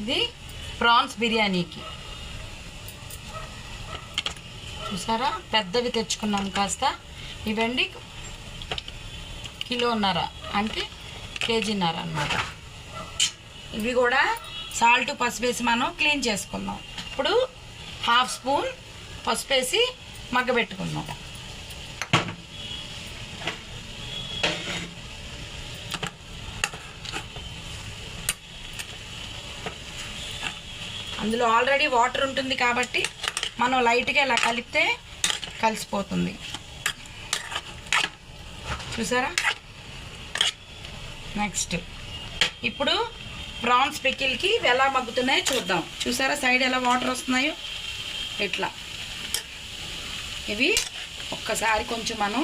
ఇది ప్రాన్స్ బిర్యానీకి చూసారా, పెద్దవి తెచ్చుకున్నాం కాస్త. ఇవండి కిలోన్నర, అంటే కేజీన్నర అన్నమాట. ఇవి కూడా సాల్ట్ పసుపు వేసి మనం క్లీన్ చేసుకుందాం. ఇప్పుడు 1/2 స్పూన్ పసుపు వేసి మగ్గబెట్టుకుందాం. అందులో ఆల్రెడీ వాటర్ ఉంటుంది కాబట్టి మనం లైట్గా ఇలా కలిపితే కలిసిపోతుంది. చూసారా. నెక్స్ట్ ఇప్పుడు ప్రాన్స్ పికిల్కి ఎలా మగ్గుతున్నాయో చూద్దాం. చూసారా సైడ్ ఎలా వాటర్ వస్తున్నాయో, ఇట్లా. ఇవి ఒక్కసారి కొంచెం మనం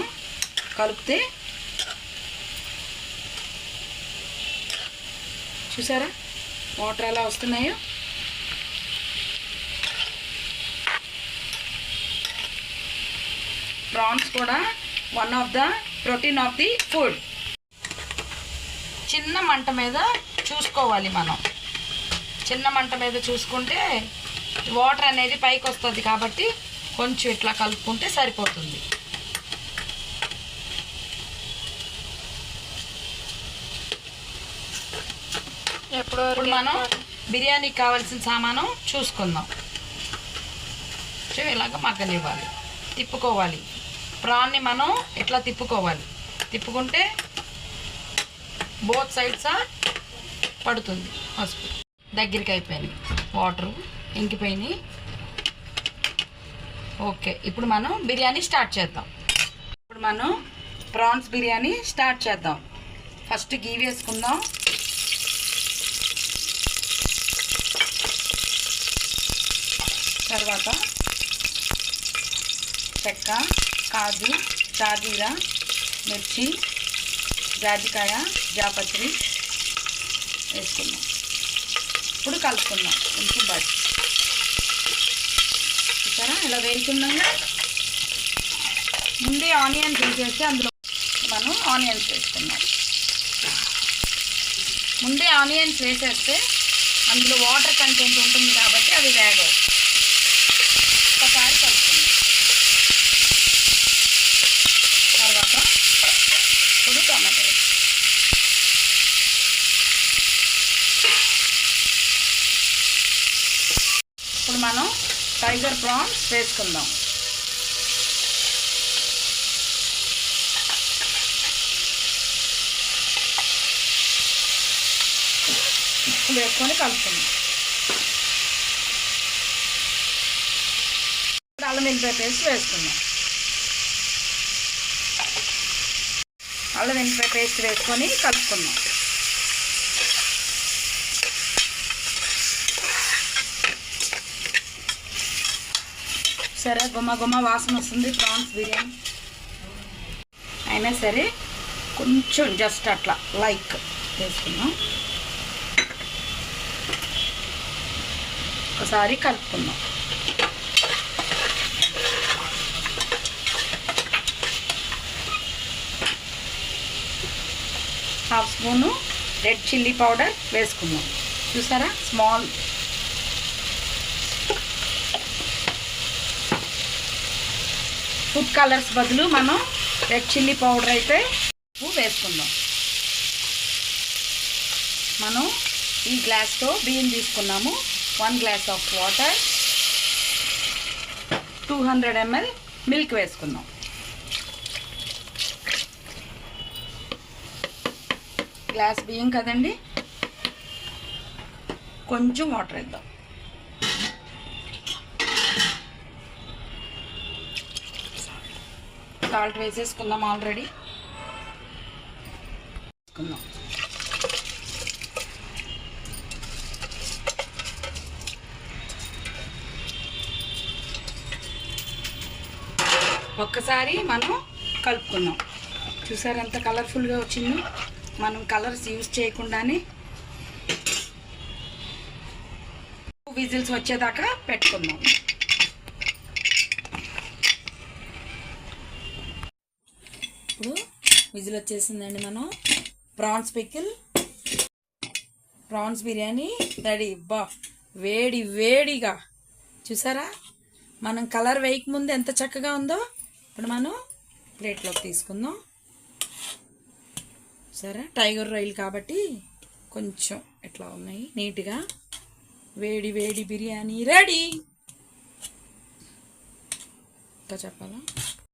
కలిపితే చూసారా వాటర్ ఎలా వస్తున్నాయో. ప్రాన్స్ కూడా one of the protein of the food. చిన్న మంట మీద చూసుకోవాలి మనం. చిన్న మంట మీద చూసుకుంటే వాటర్ అనేది పైకి వస్తుంది కాబట్టి కొంచెం ఇట్లా కలుపుకుంటే సరిపోతుంది. ఇప్పుడు మనం బిర్యానీకి కావాల్సిన సామాను చూసుకుందాం. ఇలాగ మగ్గనివ్వాలి, తిప్పుకోవాలి. ప్రాన్ని మనం ఇట్లా తిప్పుకోవాలి. తిప్పుకుంటే బోత్ సైడ్స్ పడుతుంది. పసుపు దగ్గరికి అయిపోయినాయి, వాటరు ఇంకిపోయినాయి. ఓకే, ఇప్పుడు మనం బిర్యానీ స్టార్ట్ చేద్దాం. ఇప్పుడు మనం ప్రాన్స్ బిర్యానీ స్టార్ట్ చేద్దాం. ఫస్ట్ గీ వేసుకుందాం. తర్వాత చెక్క, కాజు, షాజీరా, మిర్చి, జాజికాయ, జాపత్రి వేసుకుందాం. ఇప్పుడు కలుపుకుందాం కొంచెం బట్టి. చూసారా ఇలా వేసుకున్నాగా. ముందే ఆనియన్స్ వేసేస్తే అందులో మనం ఆనియన్స్ వేసుకున్నాం. ముందే ఆనియన్స్ వేసేస్తే అందులో వాటర్ కంటెంట్ ఉంటుంది కాబట్టి అవి వేగవు. ఒకసారి కలుపుకుందాం. తర్వాత ఇప్పుడు టమాటో. ఇప్పుడు మనం టైగర్ ప్రాన్స్ వేసుకుందాం. వేసుకొని కలుపుకుందాం. అల్లం వెల్లిపాయ పేస్ట్ వేసుకుందాం. అల్లం వెల్లిపాయ పేస్ట్ వేసుకొని కలుపుకుందాం. సరే గుమ్మ గుమ్మ వాసన వస్తుంది ప్రాన్స్ బిర్యానీ. అయినా సరే కొంచెం జస్ట్ అట్లా లైక్ వేసుకుందాం. ఒకసారి కలుపుకుందాం. Half spoon red chilli powder వేసుకుందాం. చూసారా స్మాల్. ఫుడ్ కలర్స్ బదులు మనం రెడ్ చిల్లీ పౌడర్ అయితే వేసుకుందాం. మనం ఈ గ్లాస్తో బియ్యం తీసుకున్నాము. 1 glass of water, 200 ml milk వేసుకుందాం. గ్లాస్ బియ్యం కదండి, కొంచెం వాటర్ వేద్దాం. సాల్ట్ వేసేసుకుందాం. ఆల్రెడీ వేసుకుందాం. ఒక్కసారి మనం కలుపుకుందాం. చూసారు ఎంత కలర్ఫుల్గా వచ్చిందో. మనం కలర్స్ యూజ్ చేయకుండానే విజిల్స్ వచ్చేదాకా పెట్టుకుందాం. ఇప్పుడు విజిల్ వచ్చేసిందండి. మనం prawns pickle prawns biryani ready. బా వేడి వేడిగా చూసారా, మనం కలర్ వేయకముందు ఎంత చక్కగా ఉందో. ఇప్పుడు మనం ప్లేట్లోకి తీసుకుందాం. సరే, టైగర్ రొయ్యలు కాబట్టి కొంచెం ఇట్లా ఉన్నాయి నీట్గా. వేడి వేడి బిర్యానీ రెడీ. ఇంకా చెప్పాలా?